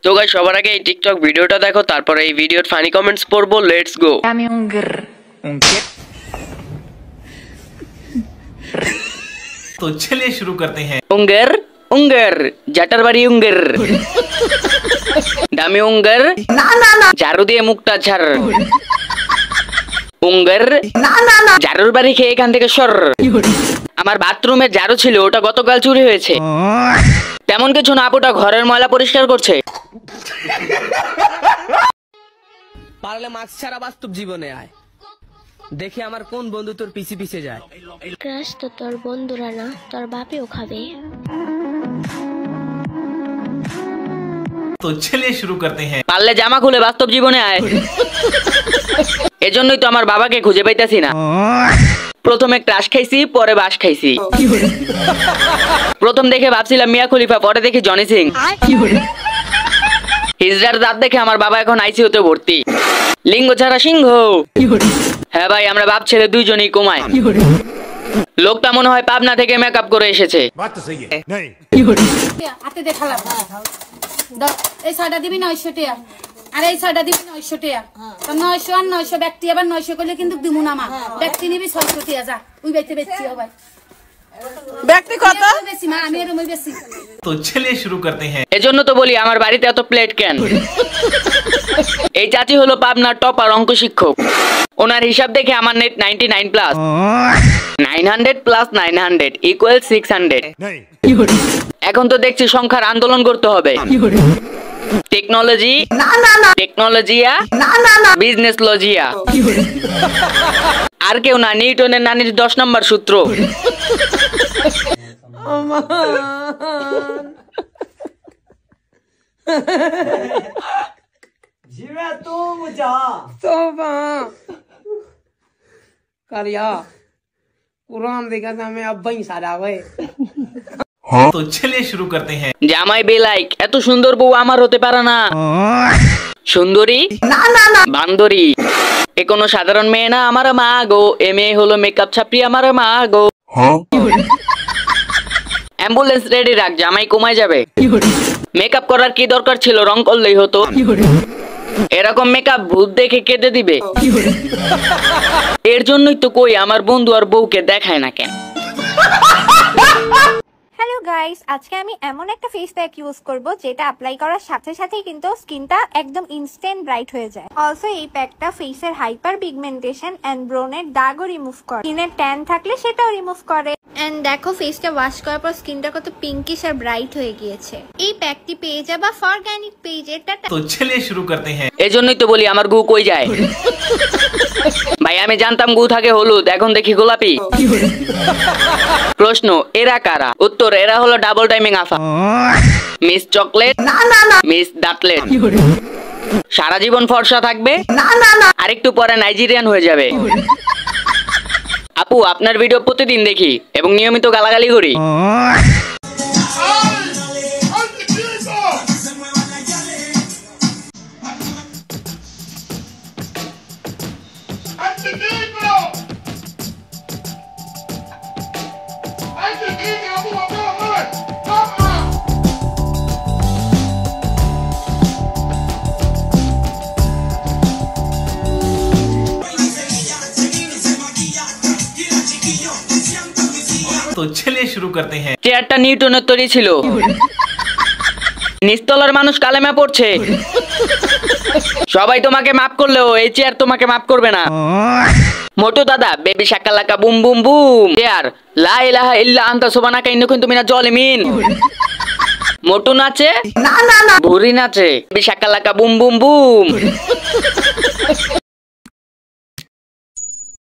তো গাইস সবার আগে এই টিকটক ভিডিওটা দেখো, তারপরে এই ভিডিওর ফানি কমেন্টস পড়বো। Let's go. Dame un grr. ¿Un qué? तो चलिए शुरू करते हैं। उंगर उंगर জাটার বাড়ি উঙ্গের দামি উঙ্গের না না না ঝাড়ু দিয়ে মুখটা ঝাড় উঙ্গের না না না ঝাড়ুর বাড়ি খেয়ে এখান থেকে সর। আমার বাথরুমে ঝাড়ু ছিল, ওটা গতকাল চুরি হয়েছে। তেমন কিছু না, আপুটা ঘরের ময়লা পরিষ্কার করছে। পারলে মাস্ক ছাড়া বাস্তব জীবনে আয়, দেখে আমার কোন বন্ধু তোর পিছে পিছে যায়। ক্রাশ তো তোর বন্ধুরা না, তোর বাপেও খাবে। तो चलिए शुरू करते हैं। পারলে জামা খুলে বাস্তব জীবনে আয়। এজন্যই তো আমার বাবাকে খুঁজে পাইতাছি না। প্রথমে ক্রাশ খাইছি, পরে বাস খাইছি। প্রথম দেখে ভাবছিলাম মিয়া খলিফা, পরে দেখি জনি সিং। হিজড়ার দাঁত দেখে আমার বাবা এখন আইসিইউতে ভর্তি। লিঙ্গ ছাড়া সিংহ। হ্যাঁ ভাই, আমরা বাপ ছেলে দুইজনই কমায়। লোকটা মনে হয় পাবনা থেকে মেকআপ করে এসেছে। হাতে দেখালাম এই ছয়টা দিবি 900 টাকা, আর এই ছয়টা দিবি 900 টাকা। তো 900 আর 900 ব্যক্তি আবার 900 করলে কিন্তু দিমু না মা। ব্যক্তি নিবি 600 টাকা। যা ওই বাইতে বেচছি হবে ব্যক্তি কত বেশি মা, আমি এরকমই বেশি। तो चलिए शुरू करते हैं। এজন্য তো বলি আমার বাড়িতে এত প্লেট কেন। এই চাচি হলো পাবনার টপার অঙ্ক শিক্ষক। ওনার হিসাব দেখে আমার নেট 99 প্লাস। 900 plus 900 equal 600। এখন তো দেখছি সংখ্যার আন্দোলন করতে হবে। টেকনোলজি না না না, টেকনোলজিয়া না না না, বিজনেস লজিয়া। আর কেউ না, নিউটনের নানির 10 নম্বর সূত্র। कुरान देखा था मैं अब ही सारा हुए। तो चलिए शुरू करते हैं। জামাই বেলাইক, এত সুন্দর বউ আমার হতে পারে না। সুন্দরী না না না, বান্দরী। এ কোনো সাধারণ মেয়ে না আমার মা গো। এ মেয়ে হলো মেকআপ ছাপড়ি আমার মা গো। অ্যাম্বুলেন্স রেডি রাখ, জামাই কমায় যাবে। মেকআপ করার কি দরকার ছিল, রং করলেই হতো। এরকম মেকআপ ভূত দেখে কেটে দিবে। এর জন্যই তো কই আমার বন্ধু আর বউকে দেখায় না কেন। হ্যালো গাইস, আজকে আমি এমন একটা ফেস প্যাক ইউজ করব যেটা অ্যাপ্লাই করার সাথে সাথেই কিন্তু স্কিনটা একদম ইনস্ট্যান্ট ব্রাইট হয়ে যায়। অলসো এই প্যাকটা ফেসের হাইপার পিগমেন্টেশন এন্ড ব্রনের দাগও রিমুভ করে, স্কিনের ট্যান থাকলে সেটাও রিমুভ করে। এন্ড দেখো ফেসটা ওয়াশ করার পর স্কিনটা কত পিঙ্কিশ আর ব্রাইট হয়ে গিয়েছে। এই প্যাকটি পেয়ে যাবা ফরগানিক পেজের। तो चलिए शुरू करते हैं। এজন্যই তো বলি আমার গু কই যায়। ভাই আমি জানতাম গু থাকে হলুদ, এখন দেখি গোলাপি। প্রশ্ন, এরা কারা? উত্তর, এরা হলো ডাবল টাইমিং আফা। মিস চকলেট না না না, মিস দাঁতলেট। সারা জীবন ফর্সা থাকবে না না না, আরেকটু পরে নাইজেরিয়ান হয়ে যাবে। আপু আপনার ভিডিও প্রতিদিন দেখি এবং নিয়মিত গালাগালি করি। तो चलिए शुरू करते हैं। চেয়ারটা নিউটনের তৈরি ছিল। নিচতলার মানুষ কালেমা পড়ছে। সবাই তোমাকে মাফ করলেও এই চেয়ার তোমাকে মাফ করবে না। মোটু দাদা, baby Shakalaka boom boom boom. Chair, লা ইলাহা ইল্লা আনতা সুবহানাকা ইন্নী কুনতু মিনাজ জালিমিন। মোটু নাচে না না না, ভুরি নাচে। Baby Shakalaka boom boom boom.